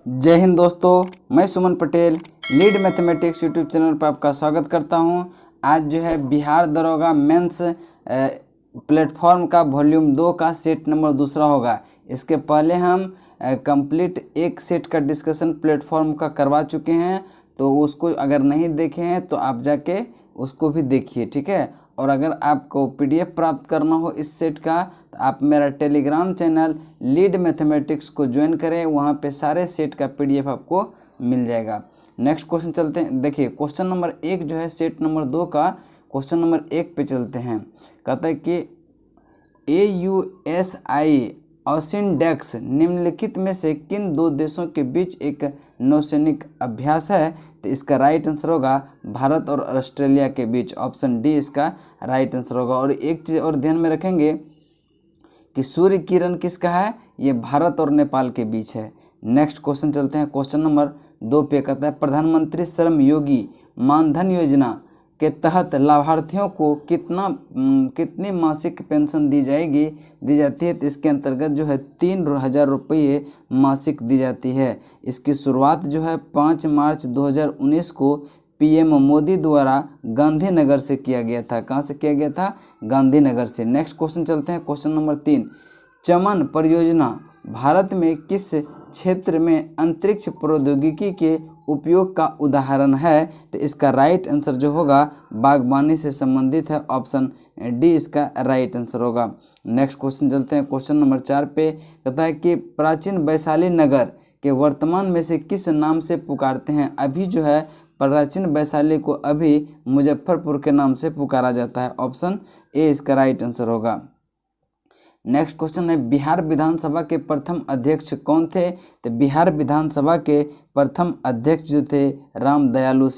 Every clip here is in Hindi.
जय हिंद दोस्तों, मैं Suman Patel lead mathematics YouTube channel पर आपका स्वागत करता हूं। आज जो है बिहार दरोगा मेंस प्लेटफॉर्म का वॉल्यूम 2 का सेट नंबर दूसरा होगा। इसके पहले हम कंप्लीट एक सेट का डिस्कशन प्लेटफॉर्म का करवा चुके हैं, तो उसको अगर नहीं देखे हैं तो आप जाके उसको भी देखिए, ठीक है। और अगर आपको पीडीएफ प्राप्त करना हो इस सेट का तो आप मेरा टेलीग्राम चैनल लीड मैथमेटिक्स को ज्वाइन करें, वहाँ पे सारे सेट का पीडीएफ आपको मिल जाएगा। नेक्स्ट क्वेश्चन चलते हैं। देखिए क्वेश्चन नंबर 1 जो है सेट नंबर 2 का क्वेश्चन नंबर 1 पे चलते हैं। कहता है कि AUSI ऑसिनडेक्स निम्नलिखित में से किन दो देशों के बीच एक नौसैनिक अभ्यास है? तो इसका राइट आंसर होगा भारत और ऑस्ट्रेलिया के बीच। ऑप्शन डी इसका राइट आंसर होगा। और एक चीज़ और ध्यान में रखेंगे कि सूर्य किरण किसका है? ये भारत और नेपाल के बीच है। नेक्स्ट क्वेश्चन चलते हैं। क्वेश्चन नंबर 2 पे कहता है प्रधानमंत्री श्रम योगी मानधन योजना के तहत लाभार्थियों को कितनी मासिक पेंशन दी जाती है? तो इसके अंतर्गत जो है 3,000 रुपये मासिक दी जाती है। इसकी शुरुआत जो है 5 मार्च 2019 को पीएम मोदी द्वारा गांधीनगर से किया गया था। कहाँ से किया गया था? गांधीनगर से। नेक्स्ट क्वेश्चन चलते हैं। क्वेश्चन नंबर 3, चमन परियोजना भारत में किस क्षेत्र में अंतरिक्ष प्रौद्योगिकी के उपयोग का उदाहरण है? तो इसका राइट आंसर जो होगा बागवानी से संबंधित है। ऑप्शन डी इसका राइट आंसर होगा। नेक्स्ट क्वेश्चन चलते हैं। क्वेश्चन नंबर 4 पे कहता है कि प्राचीन वैशाली नगर के वर्तमान में से किस नाम से पुकारते हैं? अभी जो है प्राचीन वैशाली को अभी मुजफ्फरपुर के नाम से पुकारा जाता है। ऑप्शन ए इसका राइट आंसर होगा। नेक्स्ट क्वेश्चन है बिहार विधानसभा के प्रथम अध्यक्ष कौन थे? तो बिहार विधानसभा के प्रथम अध्यक्ष जो थे राम दयालु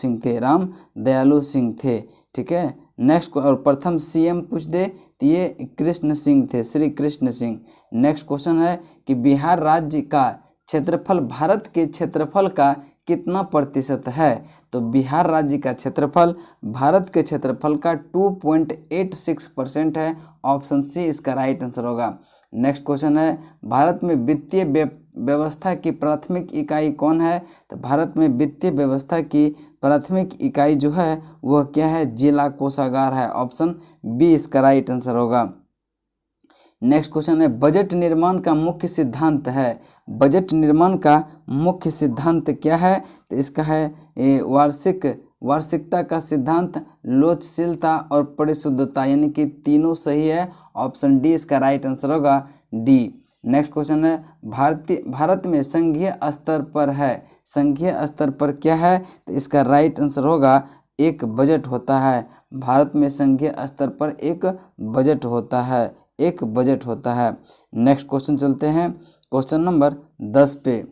सिंह थे, ठीक है। नेक्स्ट और प्रथम सीएम पूछ दे तो ये कृष्ण सिंह थे, श्री कृष्ण सिंह। नेक्स्ट क्वेश्चन है कि बिहार राज्य का क्षेत्रफल भारत के क्षेत्रफल का कितना प्रतिशत है? तो बिहार राज्य का क्षेत्रफल भारत के क्षेत्रफल का 2.86% है। ऑप्शन सी इसका राइट आंसर होगा। नेक्स्ट क्वेश्चन है भारत में वित्तीय व्यवस्था की प्राथमिक इकाई कौन है? तो भारत में वित्तीय व्यवस्था की प्राथमिक इकाई जो है वह क्या है? जिला कोषागार है। ऑप्शन बी इसका राइट आंसर होगा। नेक्स्ट क्वेश्चन है बजट निर्माण का मुख्य सिद्धांत है। बजट निर्माण का मुख्य सिद्धांत क्या है? तो इसका है वार्षिकता का सिद्धांत, लोचशीलता और परिशुद्धता, यानी कि तीनों सही है। ऑप्शन डी इसका राइट आंसर होगा, डी। नेक्स्ट क्वेश्चन है भारत में संघीय स्तर पर है। संघीय स्तर पर क्या है? तो इसका राइट आंसर होगा एक बजट होता है। भारत में संघीय स्तर पर एक बजट होता है। नेक्स्ट क्वेश्चन चलते हैं। क्वेश्चन नंबर 10 पे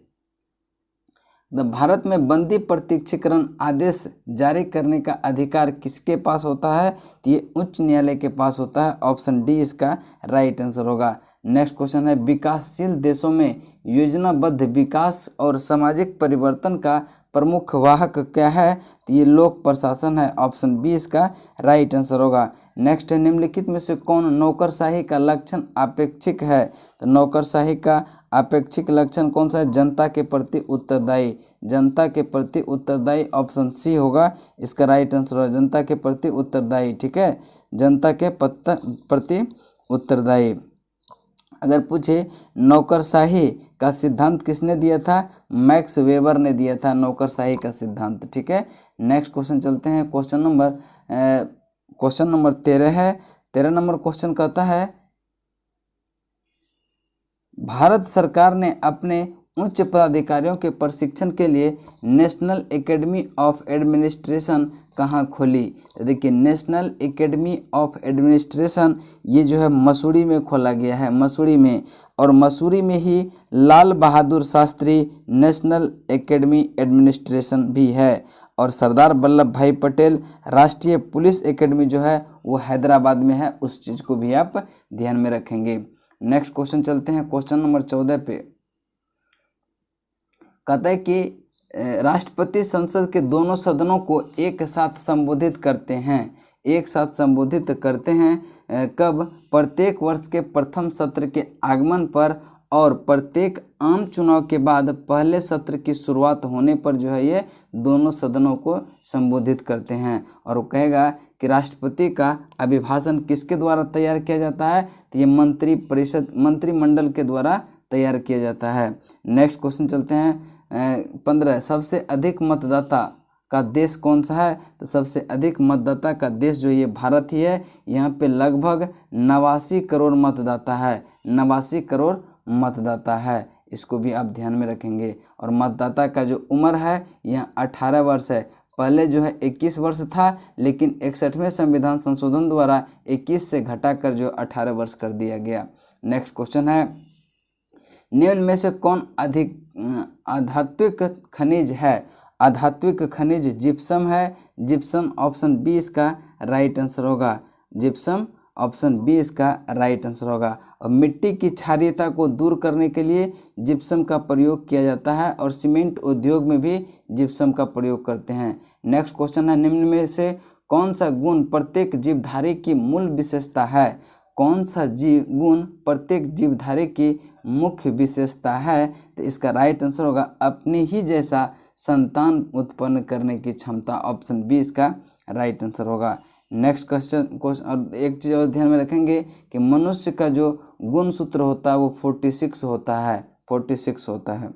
भारत में बंदी प्रत्यक्षीकरण आदेश जारी करने का अधिकार किसके पास होता है? तो ये उच्च न्यायालय के पास होता है। ऑप्शन डी इसका राइट आंसर होगा। नेक्स्ट क्वेश्चन है विकासशील देशों में योजनाबद्ध विकास और सामाजिक परिवर्तन का प्रमुख वाहक क्या है? तो ये लोक प्रशासन है। ऑप्शन बी इसका राइट आंसर होगा। नेक्स्ट है निम्नलिखित में से कौन नौकरशाही का लक्षण अपेक्षिक है? तो नौकरशाही का अपेक्षिक लक्षण कौन सा है? जनता के प्रति उत्तरदायी। ऑप्शन सी होगा इसका राइट आंसर होगा, जनता के प्रति उत्तरदायी, ठीक है। जनता के प्रति उत्तरदायी। अगर पूछे नौकरशाही का सिद्धांत किसने दिया था? मैक्स वेबर ने दिया था नौकरशाही का सिद्धांत, ठीक है। नेक्स्ट क्वेश्चन चलते हैं। क्वेश्चन नंबर 13 है। 13 नंबर क्वेश्चन कहता है भारत सरकार ने अपने उच्च पदाधिकारियों के प्रशिक्षण के लिए नेशनल एकेडमी ऑफ एडमिनिस्ट्रेशन कहाँ खोली? तो देखिए नेशनल एकेडमी ऑफ एडमिनिस्ट्रेशन ये जो है मसूरी में खोला गया है, मसूरी में। और मसूरी में ही Lal Bahadur Shastri national academy administration भी है। और सरदार वल्लभ भाई पटेल राष्ट्रीय पुलिस एकेडमी जो है वो हैदराबाद में है। उस चीज़ को भी आप ध्यान में रखेंगे। नेक्स्ट क्वेश्चन चलते हैं। क्वेश्चन नंबर 14 पे कहता है कि राष्ट्रपति संसद के दोनों सदनों को एक साथ संबोधित करते हैं। कब? प्रत्येक वर्ष के प्रथम सत्र के आगमन पर और प्रत्येक आम चुनाव के बाद पहले सत्र की शुरुआत होने पर जो है ये दोनों सदनों को संबोधित करते हैं। और वो कहेगा कि राष्ट्रपति का अभिभाषण किसके द्वारा तैयार किया जाता है, तो ये मंत्रिमंडल के द्वारा तैयार किया जाता है। नेक्स्ट क्वेश्चन चलते हैं 15, सबसे अधिक मतदाता का देश कौन सा है, तो सबसे अधिक मतदाता का देश जो ये भारत ही है। यहाँ पे लगभग 89 करोड़ मतदाता है, 89 करोड़ मतदाता है, इसको भी आप ध्यान में रखेंगे। और मतदाता का जो उम्र है यहाँ 18 वर्ष है, पहले जो है 21 वर्ष था, लेकिन 61वें संविधान संशोधन द्वारा 21 से घटाकर जो 18 वर्ष कर दिया गया। नेक्स्ट क्वेश्चन है, निम्न में से कौन अधिक आधात्विक खनिज है, आधात्विक खनिज जिप्सम है। जिप्सम ऑप्शन बी इसका राइट आंसर होगा, जिप्सम ऑप्शन बी इसका राइट आंसर होगा। और मिट्टी की क्षारीयता को दूर करने के लिए जिप्सम का प्रयोग किया जाता है और सीमेंट उद्योग में भी जिप्सम का प्रयोग करते हैं। नेक्स्ट क्वेश्चन है, निम्न में से कौन सा गुण प्रत्येक जीवधारी की मूल विशेषता है, कौन सा गुण प्रत्येक जीवधारी की मुख्य विशेषता है, तो इसका राइट आंसर होगा अपने ही जैसा संतान उत्पन्न करने की क्षमता, ऑप्शन बी इसका राइट आंसर होगा। नेक्स्ट क्वेश्चन और एक चीज़ और ध्यान में रखेंगे कि मनुष्य का जो गुण सूत्र होता है वो 46 होता है, 46 होता है।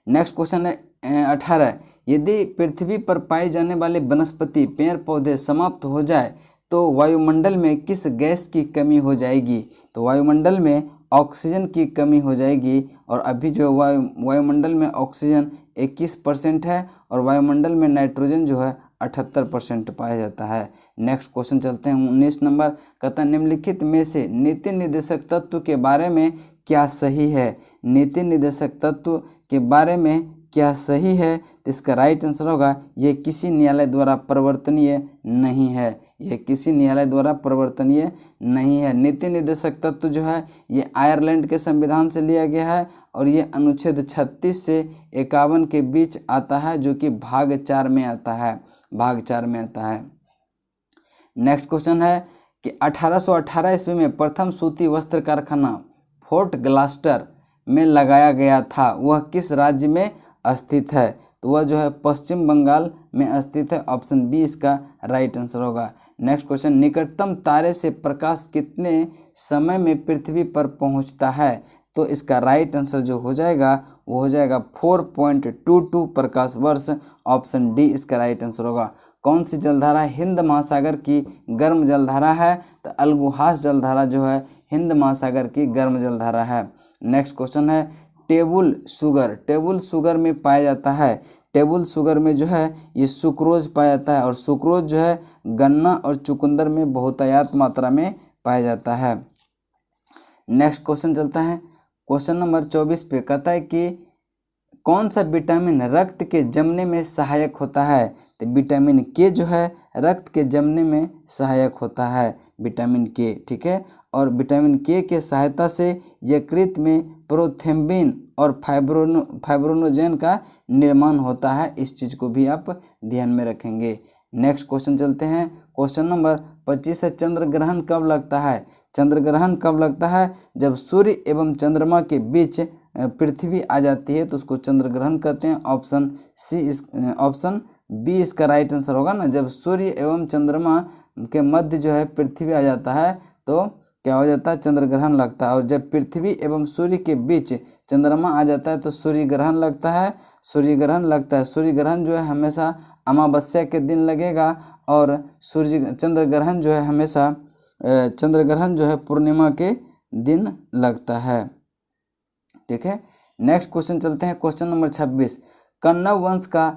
नेक्स्ट क्वेश्चन है 18, यदि पृथ्वी पर पाए जाने वाले वनस्पति पेड़ पौधे समाप्त हो जाए तो वायुमंडल में किस गैस की कमी हो जाएगी, तो वायुमंडल में ऑक्सीजन की कमी हो जाएगी। और अभी जो वायुमंडल में ऑक्सीजन 21% है और वायुमंडल में नाइट्रोजन जो है 78% पाया जाता है। नेक्स्ट क्वेश्चन चलते हैं 19 नंबर, कहता है निम्नलिखित में से नीति निर्देशक तत्व के बारे में क्या सही है, नीति निर्देशक तत्व के बारे में क्या सही है, तो इसका राइट आंसर होगा ये किसी न्यायालय द्वारा परिवर्तनीय नहीं है, यह किसी न्यायालय द्वारा परिवर्तनीय नहीं है। नीति निर्देशक तत्व जो है ये आयरलैंड के संविधान से लिया गया है और ये अनुच्छेद 36 से 51 के बीच आता है, जो कि भाग 4 में आता है, भाग 4 में आता है। नेक्स्ट क्वेश्चन है कि 1818 ईस्वी में प्रथम सूती वस्त्र कारखाना फोर्ट ग्लास्टर में लगाया गया था, वह किस राज्य में स्थित है, तो वह जो है पश्चिम बंगाल में स्थित है, ऑप्शन बी इसका राइट आंसर होगा। नेक्स्ट क्वेश्चन, निकटतम तारे से प्रकाश कितने समय में पृथ्वी पर पहुंचता है, तो इसका राइट आंसर जो हो जाएगा वो हो जाएगा 4.22 प्रकाश वर्ष, ऑप्शन डी इसका राइट आंसर होगा। कौन सी जलधारा हिंद महासागर की गर्म जलधारा है, तो अलगुहास जलधारा जो है हिंद महासागर की गर्म जलधारा है। नेक्स्ट क्वेश्चन है टेबुल शुगर में पाया जाता है, टेबल शुगर में जो है ये सुक्रोज पाया जाता है और सुक्रोज जो है गन्ना और चुकंदर में बहुतायत मात्रा में पाया जाता है। नेक्स्ट क्वेश्चन चलता है क्वेश्चन नंबर 24 पे, कहता है कि कौन सा विटामिन रक्त के जमने में सहायक होता है, तो विटामिन के जो है रक्त के जमने में सहायक होता है, विटामिन के, ठीक है। और विटामिन के सहायता से यकृत में प्रोथ्रोम्बिन और फाइब्रोनोजेन का निर्माण होता है, इस चीज़ को भी आप ध्यान में रखेंगे। नेक्स्ट क्वेश्चन चलते हैं क्वेश्चन नंबर 25 है, चंद्र ग्रहण कब लगता है, चंद्र ग्रहण कब लगता है, जब सूर्य एवं चंद्रमा के बीच पृथ्वी आ जाती है तो उसको चंद्र ग्रहण कहते हैं, ऑप्शन बी इसका राइट आंसर होगा ना। जब सूर्य एवं चंद्रमा के मध्य जो है पृथ्वी आ जाता है तो क्या हो जाता है, चंद्र ग्रहण लगता है। और जब पृथ्वी एवं सूर्य के बीच चंद्रमा आ जाता है तो सूर्य ग्रहण लगता है, सूर्य ग्रहण जो है हमेशा अमावस्या के दिन लगेगा और चंद्र ग्रहण जो है हमेशा पूर्णिमा के दिन लगता है, ठीक है। नेक्स्ट क्वेश्चन चलते हैं क्वेश्चन नंबर 26, कण्व वंश का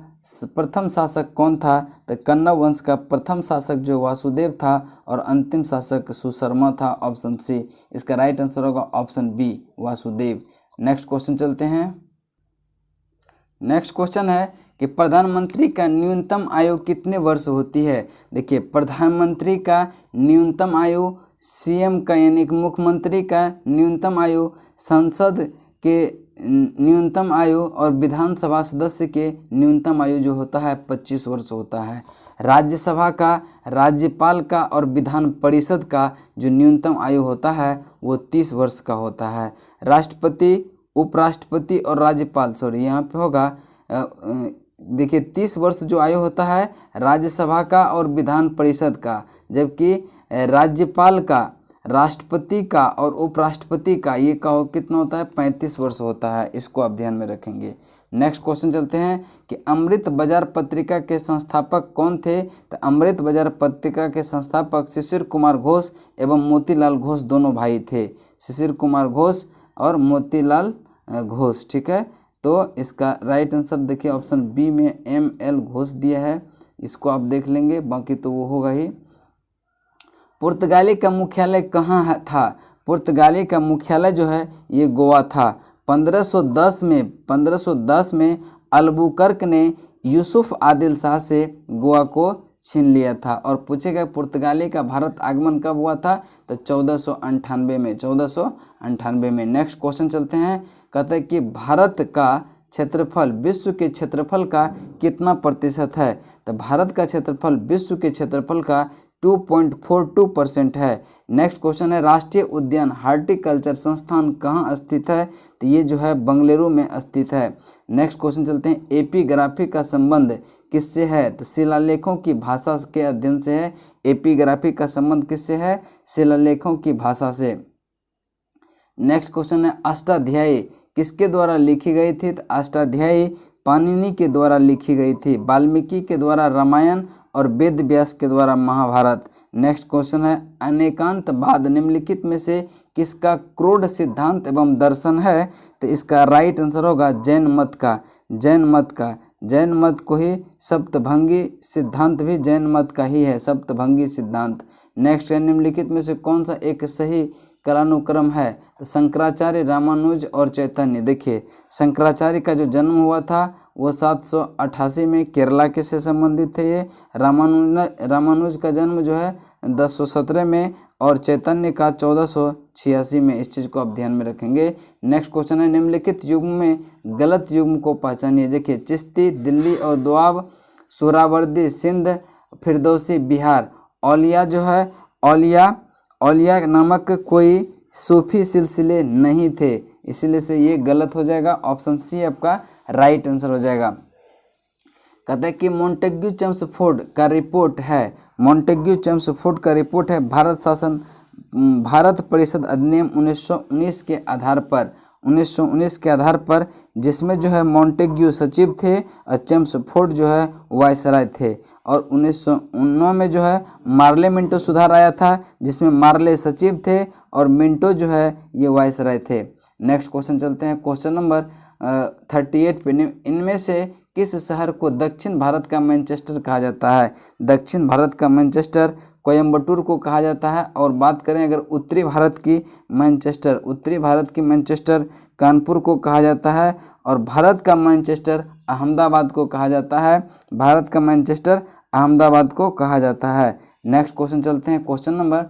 प्रथम शासक कौन था, तो कण्व वंश का प्रथम शासक जो वासुदेव था और अंतिम शासक सुशर्मा था, ऑप्शन सी इसका राइट आंसर होगा, option B Vasudev. Next question चलते हैं, नेक्स्ट क्वेश्चन है कि प्रधानमंत्री का न्यूनतम आयु कितने वर्ष होती है। देखिए प्रधानमंत्री का न्यूनतम आयु, सीएम का यानी कि मुख्यमंत्री का न्यूनतम आयु, संसद के न्यूनतम आयु और विधानसभा सदस्य के न्यूनतम आयु जो होता है 25 वर्ष होता है। राज्यसभा का, राज्यपाल का और विधान परिषद का जो न्यूनतम आयु होता है वो 30 वर्ष का होता है। राष्ट्रपति, उपराष्ट्रपति और राज्यपाल, सॉरी यहाँ पे होगा देखिए 30 वर्ष जो आयु होता है राज्यसभा का और विधान परिषद का, जबकि राज्यपाल का, राष्ट्रपति का और उपराष्ट्रपति का ये का कितना होता है 35 वर्ष होता है। इसको आप ध्यान में रखेंगे। नेक्स्ट क्वेश्चन चलते हैं कि अमृत बाजार पत्रिका के संस्थापक कौन थे। तो अमृत बाजार पत्रिका के संस्थापक शिशिर कुमार घोष एवं मोतीलाल घोष दोनों भाई थे। शिशिर कुमार घोष और मोतीलाल घोष, ठीक है। तो इसका राइट आंसर देखिए ऑप्शन बी में M.L. घोष दिया है, इसको आप देख लेंगे, बाकी तो वो होगा ही। पुर्तगाली का मुख्यालय कहाँ था। पुर्तगाली का मुख्यालय जो है ये गोवा था। 1510 में अल्बुकर्क ने यूसुफ आदिल शाह से गोवा को छीन लिया था। और पूछे गए पुर्तगाली का भारत आगमन कब हुआ था, तो 1498 में। नेक्स्ट क्वेश्चन चलते हैं, कहते हैं कि भारत का क्षेत्रफल विश्व के क्षेत्रफल का कितना प्रतिशत है। तो भारत का क्षेत्रफल विश्व के क्षेत्रफल का 2.42% है। नेक्स्ट क्वेश्चन है, राष्ट्रीय उद्यान हार्टिकल्चर संस्थान कहाँ स्थित है। तो ये जो है बंगलुरु में स्थित है। नेक्स्ट क्वेश्चन चलते हैं, एपिग्राफी का संबंध किससे है। तो शिलालेखों की भाषा के अध्ययन से है। एपिग्राफी का संबंध किससे है, शिलालेखों की भाषा से। नेक्स्ट क्वेश्चन है, अष्टाध्यायी किसके द्वारा लिखी गई थी। तो अष्टाध्यायी पाणिनि के द्वारा लिखी गई थी। वाल्मीकि के द्वारा रामायण और वेद व्यास के द्वारा महाभारत। नेक्स्ट क्वेश्चन है, अनेकांतवाद निम्नलिखित में से किसका क्रोध सिद्धांत एवं दर्शन है। तो इसका राइट आंसर होगा जैन मत का। जैन मत को ही सप्तभंगी सिद्धांत भी जैन मत का ही है, सप्तभंगी सिद्धांत। नेक्स्ट है, निम्नलिखित में से कौन सा एक सही कालानुक्रम है। तो शंकराचार्य, रामानुज और चैतन्य। देखिए शंकराचार्य का जो जन्म हुआ था वो 788 में केरला के से संबंधित थे। ये रामानुज का जन्म जो है 1017 में और चैतन्य का 1486 में। इस चीज़ को आप ध्यान में रखेंगे। नेक्स्ट क्वेश्चन है, निम्नलिखित युग्म में गलत युग्म को पहचानिए। देखिए चिश्ती दिल्ली और दोआब, सोहरावर्दी सिंध, फिरदौसी बिहार। औलिया जो है औलिया नामक कोई सूफी सिलसिले नहीं थे, इसीलिए से ये गलत हो जाएगा। ऑप्शन सी आपका राइट आंसर हो जाएगा। कहते हैं कि मॉन्टेग्यू चेम्सफोर्ड का रिपोर्ट है। मॉन्टेग्यू चेम्सफोर्ड का रिपोर्ट है भारत परिषद अधिनियम 1919 के आधार पर जिसमें जो है मॉन्टेग्यू सचिव थे और चेम्सफोर्ड जो है वायसराय थे। और 1909 में जो है मार्ले मिंटो सुधार आया था जिसमें मार्ले सचिव थे और मिंटो जो है ये वायसराय थे। नेक्स्ट क्वेश्चन चलते हैं, क्वेश्चन नंबर 38 पे, इनमें से किस शहर को दक्षिण भारत का मैनचेस्टर कहा जाता है। दक्षिण भारत का मैनचेस्टर कोयम्बटूर को कहा जाता है। और बात करें अगर उत्तरी भारत की मैनचेस्टर कानपुर को कहा जाता है। और भारत का मैनचेस्टर अहमदाबाद को कहा जाता है। नेक्स्ट क्वेश्चन चलते हैं, क्वेश्चन नंबर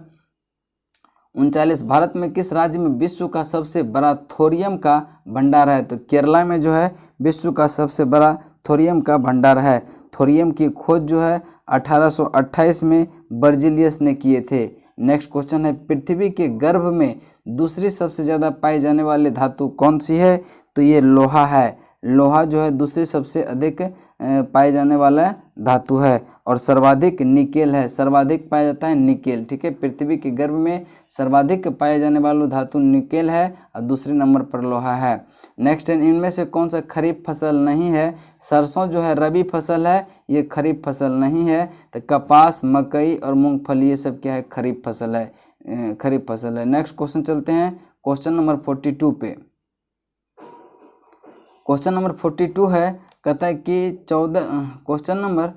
39, भारत में किस राज्य में विश्व का सबसे बड़ा थोरियम का भंडार है। तो केरला में जो है विश्व का सबसे बड़ा थोरियम का भंडार है। थोरियम की खोज जो है 1828 में बर्जिलियस ने किए थे। नेक्स्ट क्वेश्चन है, पृथ्वी के गर्भ में दूसरी सबसे ज़्यादा पाई जाने वाली धातु कौन सी है। तो ये लोहा है। लोहा जो है दूसरी सबसे अधिक पाए जाने वाला धातु है। और सर्वाधिक निकेल है, सर्वाधिक पाया जाता है निकेल, ठीक है। पृथ्वी के गर्भ में सर्वाधिक पाए जाने वाला धातु निकेल है और दूसरे नंबर पर लोहा है। नेक्स्ट है, इनमें से कौन सा खरीफ फसल नहीं है। सरसों जो है रबी फसल है, ये खरीफ फसल नहीं है। तो कपास, मकई और मूंगफली ये सब क्या है, खरीफ फसल है। नेक्स्ट क्वेश्चन चलते हैं क्वेश्चन नंबर 42 पे। क्वेश्चन नंबर 42 है, कहता है कि क्वेश्चन नंबर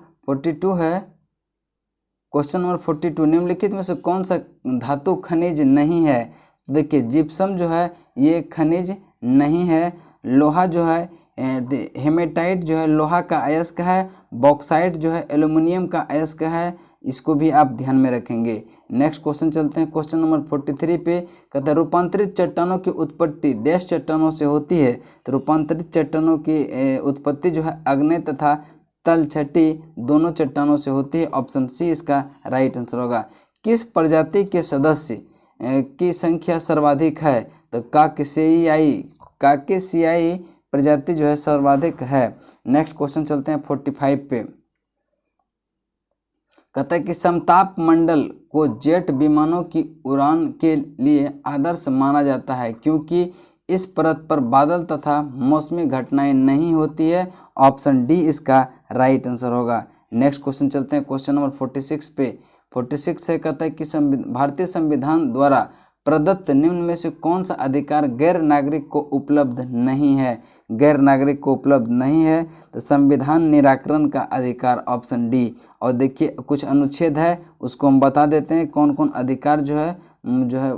42 निम्नलिखित में से कौन सा धातु खनिज नहीं है। तो देखिए जिप्सम जो है ये खनिज नहीं है। लोहा जो है हेमेटाइट जो है लोहा का अयस्क है। बॉक्साइट जो है एल्युमिनियम का अयस्क है, इसको भी आप ध्यान में रखेंगे। नेक्स्ट क्वेश्चन चलते हैं क्वेश्चन नंबर 43 पे, कहता है रूपांतरित चट्टानों की उत्पत्ति डैश चट्टानों से होती है। तो रूपांतरित चट्टानों की उत्पत्ति जो है आग्नेय तथा तलछटी दोनों चट्टानों से होती है। ऑप्शन सी इसका राइट आंसर होगा। किस प्रजाति के सदस्य की संख्या सर्वाधिक है? तो काकेसियाई प्रजाति जो है सर्वाधिक है। नेक्स्ट क्वेश्चन चलते हैं 45 पे। कहता है कि समताप मंडल को जेट विमानों की उड़ान के लिए आदर्श माना जाता है क्योंकि इस परत पर बादल तथा मौसमी घटनाएं नहीं होती है। ऑप्शन डी इसका राइट आंसर होगा। नेक्स्ट क्वेश्चन चलते हैं क्वेश्चन नंबर 46 पे। 46 है, कहता है कि भारतीय संविधान द्वारा प्रदत्त निम्न में से कौन सा अधिकार गैर नागरिक को उपलब्ध नहीं है? गैर नागरिक को उपलब्ध नहीं है तो संविधान निराकरण का अधिकार, ऑप्शन डी। और देखिए कुछ अनुच्छेद है उसको हम बता देते हैं कौन कौन अधिकार जो है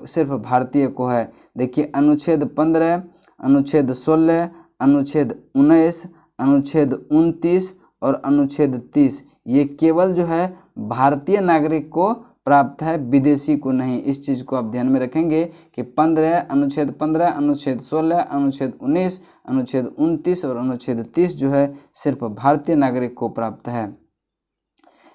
सिर्फ भारतीय को है। देखिए अनुच्छेद 15, अनुच्छेद 16, अनुच्छेद 19, अनुच्छेद 29 और अनुच्छेद 30 ये केवल जो है भारतीय नागरिक को प्राप्त है, विदेशी को नहीं। इस चीज़ को आप ध्यान में रखेंगे कि अनुच्छेद 15, अनुच्छेद 16, अनुच्छेद 19, अनुच्छेद 29 और अनुच्छेद 30 जो है सिर्फ भारतीय नागरिक को प्राप्त है।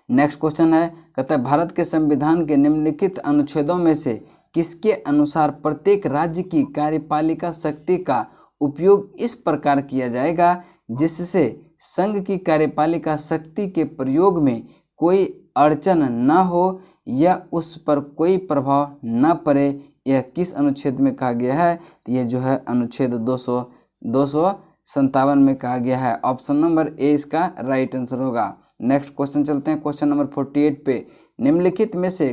नेक्स्ट क्वेश्चन है, कहता है भारत के संविधान के निम्नलिखित अनुच्छेदों में से किसके अनुसार प्रत्येक राज्य की कार्यपालिका शक्ति का उपयोग इस प्रकार किया जाएगा जिससे संघ की कार्यपालिका शक्ति के प्रयोग में कोई अड़चन न हो या उस पर कोई प्रभाव न पड़े? यह किस अनुच्छेद में कहा गया है? तो ये जो है अनुच्छेद 257 में कहा गया है। ऑप्शन नंबर ए इसका राइट आंसर होगा। नेक्स्ट क्वेश्चन चलते हैं क्वेश्चन नंबर 48 पे। निम्नलिखित में से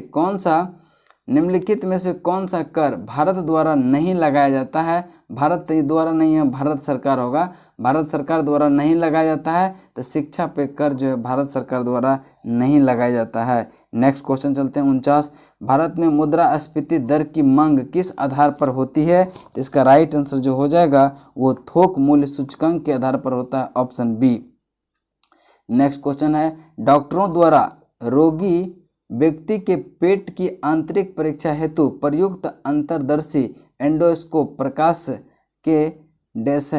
कौन सा कर भारत द्वारा नहीं लगाया जाता है? भारत द्वारा नहीं है, भारत सरकार होगा। भारत सरकार द्वारा नहीं लगाया जाता है तो शिक्षा पे कर जो है भारत सरकार द्वारा नहीं लगाया जाता है। नेक्स्ट क्वेश्चन चलते हैं 49। भारत में मुद्रास्फीति दर की मांग किस आधार पर होती है? तो इसका राइट आंसर जो हो जाएगा वो थोक मूल्य सूचकांक के आधार पर होता है, ऑप्शन बी। नेक्स्ट क्वेश्चन है, डॉक्टरों द्वारा रोगी व्यक्ति के पेट की आंतरिक परीक्षा हेतु प्रयुक्त अंतर्दर्शी एंडोस्कोप प्रकाश के डैश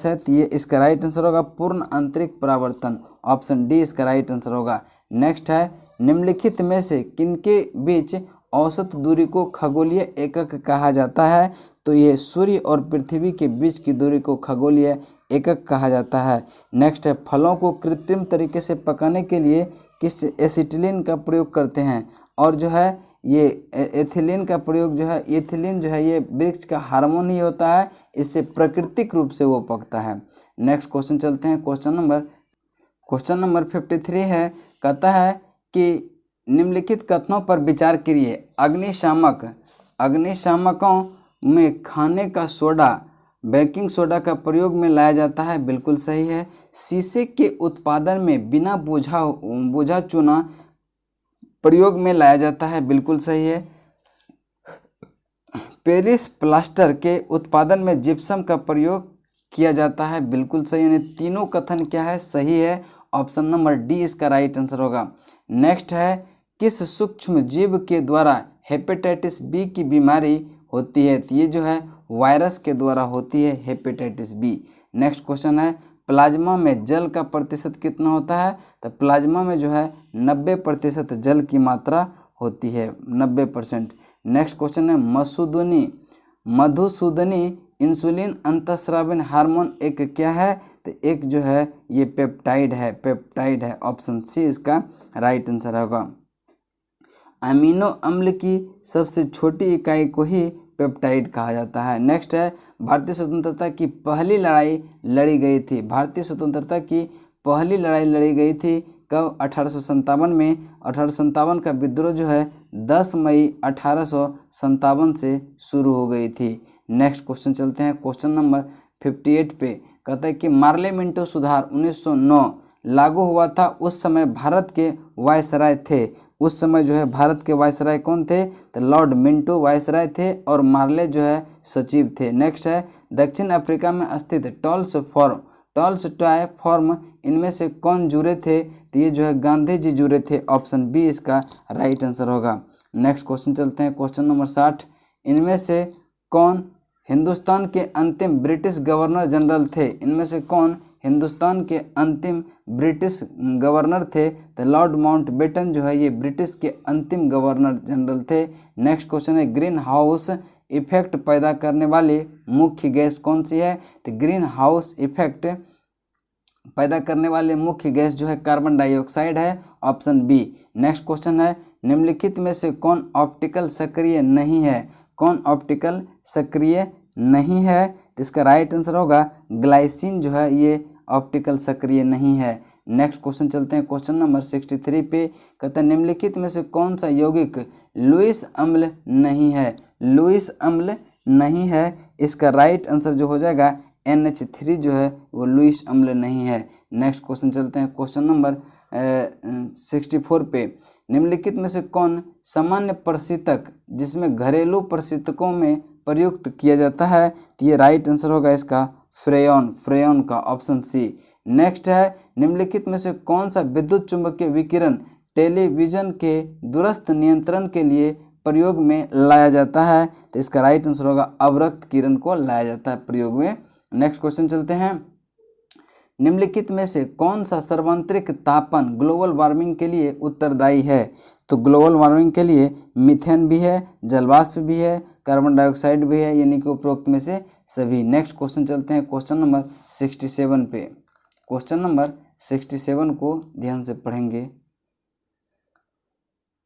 है, तो ये इसका राइट आंसर होगा पूर्ण आंतरिक परावर्तन, ऑप्शन डी इसका राइट आंसर होगा। नेक्स्ट है, निम्नलिखित में से किनके बीच औसत दूरी को खगोलीय एकक कहा जाता है? तो ये सूर्य और पृथ्वी के बीच की दूरी को खगोलीय एकक कहा जाता है। नेक्स्ट है, फलों को कृत्रिम तरीके से पकाने के लिए किस एसिटिलीन का प्रयोग करते हैं? और जो है ये एथिलीन का प्रयोग जो है, एथिलीन जो है ये वृक्ष का हार्मोन ही होता है, इससे प्राकृतिक रूप से वो पकता है। नेक्स्ट क्वेश्चन चलते हैं क्वेश्चन नंबर 53 है, कहता है कि निम्नलिखित कथनों पर विचार करिए। अग्निशामकों में खाने का सोडा बेकिंग सोडा का प्रयोग में लाया जाता है, बिल्कुल सही है। शीशे के उत्पादन में बिना बोझा चूना प्रयोग में लाया जाता है, बिल्कुल सही है। पेरिस प्लास्टर के उत्पादन में जिप्सम का प्रयोग किया जाता है, बिल्कुल सही। यानी तीनों कथन क्या है? सही है, ऑप्शन नंबर डी इसका राइट आंसर होगा। नेक्स्ट है, किस सूक्ष्म जीव के द्वारा हेपेटाइटिस बी की बीमारी होती है? तो ये जो है वायरस के द्वारा होती है हेपेटाइटिस बी। नेक्स्ट क्वेश्चन है, प्लाज्मा में जल का प्रतिशत कितना होता है? तो प्लाज्मा में जो है 90% जल की मात्रा होती है, 90%। नेक्स्ट क्वेश्चन है, मधुसूदनी इंसुलिन अंतःस्राविन हार्मोन एक क्या है? तो एक जो है ये पेप्टाइड है, ऑप्शन सी इसका राइट आंसर होगा। अमीनो अम्ल की सबसे छोटी इकाई को ही पेप्टाइड कहा जाता है। नेक्स्ट है, भारतीय स्वतंत्रता की पहली लड़ाई लड़ी गई थी। भारतीय स्वतंत्रता की पहली लड़ाई लड़ी गई थी कब? 1857 में। 1857 का विद्रोह जो है 10 मई 1857 से शुरू हो गई थी। नेक्स्ट क्वेश्चन चलते हैं क्वेश्चन नंबर 58 पे। कहता है कि मार्ले मिंटो सुधार 1909 लागू हुआ था, उस समय भारत के वायसराय थे। उस समय जो है भारत के वायसराय कौन थे? तो लॉर्ड मिंटो वायसराय थे और मार्ले जो है सचिव थे। नेक्स्ट है, दक्षिण अफ्रीका में स्थित टॉल्स्टॉय फॉर्म इनमें से कौन जुड़े थे? तो ये जो है गांधी जी जुड़े थे, ऑप्शन बी इसका राइट आंसर होगा। नेक्स्ट क्वेश्चन चलते हैं क्वेश्चन नंबर 60। इनमें से कौन हिंदुस्तान के अंतिम ब्रिटिश गवर्नर जनरल थे? इनमें से कौन हिंदुस्तान के अंतिम ब्रिटिश गवर्नर थे? तो लॉर्ड माउंटबेटन जो है ये ब्रिटिश के अंतिम गवर्नर जनरल थे। नेक्स्ट क्वेश्चन है ग्रीन हाउस इफेक्ट पैदा करने वाली मुख्य गैस कौन सी है? तो ग्रीन हाउस इफेक्ट पैदा करने वाले मुख्य गैस जो है कार्बन डाइऑक्साइड है, ऑप्शन बी। नेक्स्ट क्वेश्चन है निम्नलिखित में से कौन ऑप्टिकल सक्रिय नहीं है? कौन ऑप्टिकल सक्रिय नहीं है? तो इसका राइट आंसर होगा ग्लाइसिन जो है ये ऑप्टिकल सक्रिय नहीं है। नेक्स्ट क्वेश्चन चलते हैं क्वेश्चन नंबर 63 पे। कहते हैं निम्नलिखित में से कौन सा यौगिक लुईस अम्ल नहीं है? लुईस अम्ल नहीं है, इसका राइट आंसर जो हो जाएगा NH3 जो है वो लुईस अम्ल नहीं है। नेक्स्ट क्वेश्चन चलते हैं क्वेश्चन नंबर 64 पे। निम्नलिखित में से कौन सामान्य प्रशीतक जिसमें घरेलू प्रशीतकों में प्रयुक्त किया जाता है? तो ये राइट आंसर होगा इसका फ्रेयॉन, फ्रेयॉन का ऑप्शन सी। नेक्स्ट है निम्नलिखित में से कौन सा विद्युत चुंबकीय विकिरण टेलीविजन के दूरस्थ नियंत्रण के लिए प्रयोग में लाया जाता है? तो इसका राइट आंसर होगा अवरक्त किरण को लाया जाता है प्रयोग में। नेक्स्ट क्वेश्चन चलते हैं निम्नलिखित में से कौन सा सर्वांतरिक तापन ग्लोबल वार्मिंग के लिए उत्तरदायी है? तो ग्लोबल वार्मिंग के लिए मीथेन भी है, जलवाष्प भी है, कार्बन डाइऑक्साइड भी है, यानी कि उपरोक्त में से सभी। नेक्स्ट क्वेश्चन चलते हैं क्वेश्चन नंबर 67 पे। क्वेश्चन नंबर 67 को ध्यान से पढ़ेंगे।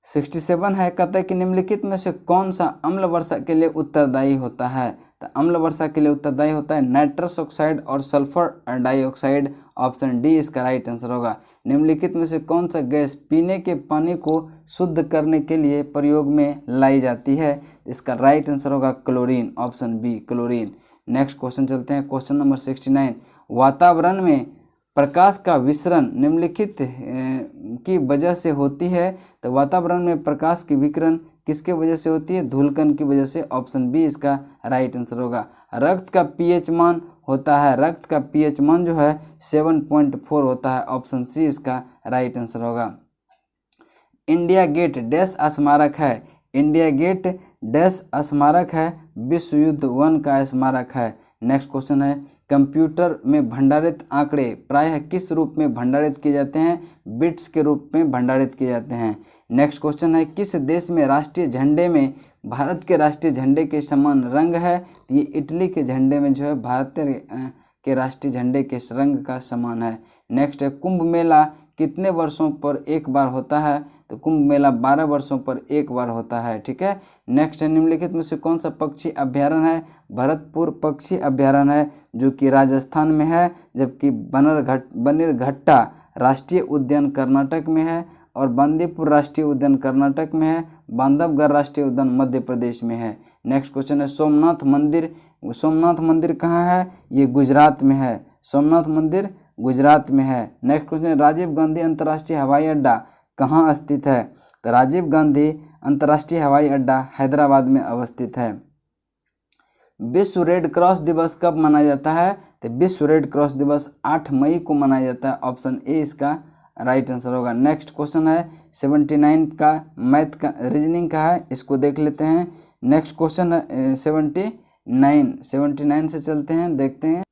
67 है, कहता है कि निम्नलिखित में से कौन सा अम्ल वर्षा के लिए उत्तरदायी होता है? तो अम्ल वर्षा के लिए उत्तरदायी होता है नाइट्रस ऑक्साइड और सल्फर डाइऑक्साइड, ऑप्शन डी इसका राइट आंसर होगा। निम्नलिखित में से कौन सा गैस पीने के पानी को शुद्ध करने के लिए प्रयोग में लाई जाती है? इसका राइट आंसर होगा chlorine, option B chlorine. Next question चलते हैं क्वेश्चन नंबर 69। वातावरण में प्रकाश का विसरण निम्नलिखित की वजह से होती है? तो वातावरण में प्रकाश की विकिरण किसके वजह से होती है? धूलकण की वजह से, ऑप्शन बी इसका राइट आंसर होगा। रक्त का पीएच मान होता है, रक्त का पीएच मान जो है 7.4 होता है, ऑप्शन सी इसका राइट आंसर होगा। इंडिया गेट डैश स्मारक है? इंडिया गेट डैश स्मारक है? विश्व युद्ध 1 का स्मारक है। नेक्स्ट क्वेश्चन है कंप्यूटर में भंडारित आंकड़े प्रायः किस रूप में भंडारित किए जाते हैं? बिट्स के रूप में भंडारित किए जाते हैं। नेक्स्ट क्वेश्चन है किस देश में राष्ट्रीय झंडे में भारत के राष्ट्रीय झंडे के समान रंग है? तो ये इटली के झंडे में जो है भारत के राष्ट्रीय झंडे के रंग का समान है। नेक्स्ट है कुंभ मेला कितने वर्षों पर एक बार होता है? तो कुंभ मेला 12 वर्षों पर एक बार होता है, ठीक है। नेक्स्ट है निम्नलिखित में से कौन सा पक्षी अभ्यारण्य है? भरतपुर पक्षी अभ्यारण्य है जो कि राजस्थान में है, जबकि बनीरघट्टा राष्ट्रीय उद्यान कर्नाटक में है और बांदीपुर राष्ट्रीय उद्यान कर्नाटक में है, बांधवगढ़ राष्ट्रीय उद्यान मध्य प्रदेश में है। नेक्स्ट क्वेश्चन है सोमनाथ मंदिर, सोमनाथ मंदिर कहाँ है? ये गुजरात में है, सोमनाथ मंदिर गुजरात में है। नेक्स्ट क्वेश्चन है राजीव गांधी अंतर्राष्ट्रीय हवाई अड्डा कहाँ स्थित है? तो राजीव गांधी अंतर्राष्ट्रीय हवाई अड्डा हैदराबाद में अवस्थित है। विश्व रेड क्रॉस दिवस कब मनाया जाता है? तो विश्व रेड क्रॉस दिवस 8 मई को मनाया जाता है, ऑप्शन ए इसका राइट आंसर होगा। नेक्स्ट क्वेश्चन है 79 का मैथ का रीजनिंग का है, इसको देख लेते हैं। नेक्स्ट क्वेश्चन है 79 से चलते हैं, देखते हैं।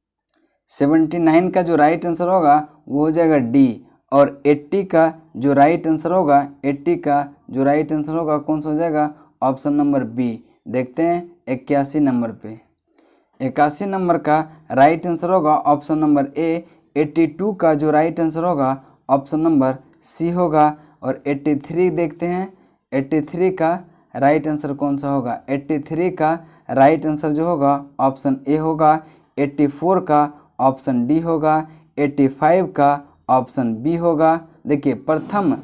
79 का जो राइट आंसर होगा वो हो जाएगा डी, और 80 का जो राइट आंसर होगा 80 का जो राइट आंसर होगा कौन सा हो जाएगा? Option number B. देखते हैं 81 नंबर पे, 81 नंबर का राइट आंसर होगा ऑप्शन नंबर ए। 82 का जो राइट आंसर होगा ऑप्शन नंबर सी होगा। और 83 देखते हैं, 83 का राइट आंसर कौन सा होगा? 83 का राइट आंसर जो होगा ऑप्शन ए होगा। 84 का ऑप्शन डी होगा। 85 का ऑप्शन बी होगा। देखिए प्रथम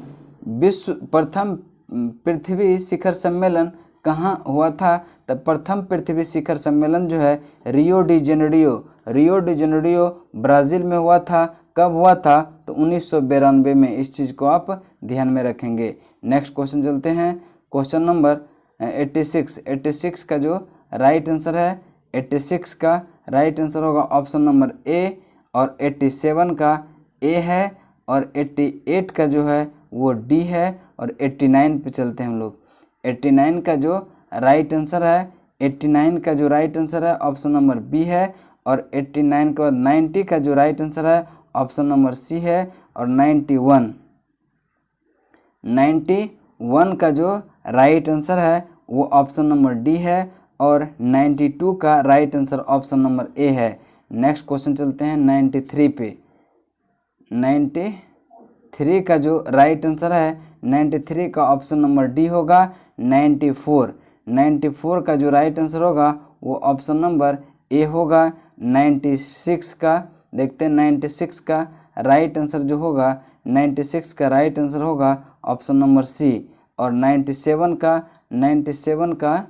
पृथ्वी शिखर सम्मेलन कहाँ हुआ था? तो प्रथम पृथ्वी शिखर सम्मेलन जो है रियो डी जेनेरियो ब्राज़ील में हुआ था। कब हुआ था? तो 1992 में। इस चीज़ को आप ध्यान में रखेंगे। नेक्स्ट क्वेश्चन चलते हैं, क्वेश्चन नंबर 86 का जो राइट आंसर है 86 का राइट आंसर होगा ऑप्शन नंबर ए, और 87 का ए है, और 88 का जो है वो डी है, और 89 पे चलते हैं हम लोग। 89 का जो राइट आंसर है 89 का जो राइट आंसर है ऑप्शन नंबर बी है, और 89 के बाद 90 का जो राइट आंसर है ऑप्शन नंबर सी है। और 91 का जो राइट आंसर है वो ऑप्शन नंबर डी है। और 92 का right answer option number A है। नेक्स्ट क्वेश्चन चलते हैं 93 पे। 93 का जो राइट आंसर है 93 का ऑप्शन नंबर डी होगा। 94 का जो राइट आंसर होगा वो ऑप्शन नंबर ए होगा। 96 का देखते हैं, 96 का राइट आंसर जो होगा 96 का राइट आंसर होगा ऑप्शन नंबर सी। और 97 का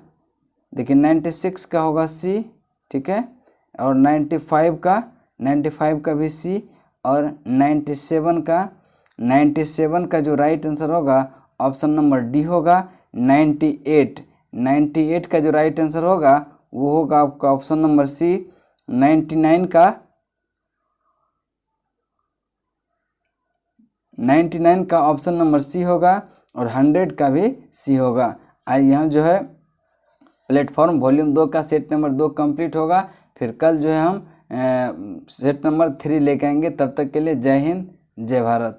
देखिए 96 का होगा सी, ठीक है। और 95 का भी सी। और 97 का जो राइट आंसर होगा ऑप्शन नंबर डी होगा। 98 का जो राइट आंसर होगा वो होगा आपका ऑप्शन नंबर सी। 99 का ऑप्शन नंबर सी होगा। और 100 का भी सी होगा। आज यहाँ जो है प्लेटफॉर्म वॉल्यूम 2 का सेट नंबर 2 कंप्लीट होगा। फिर कल जो है हम सेट नंबर 3 लेके आएंगे। तब तक के लिए जय हिंद, जय भारत।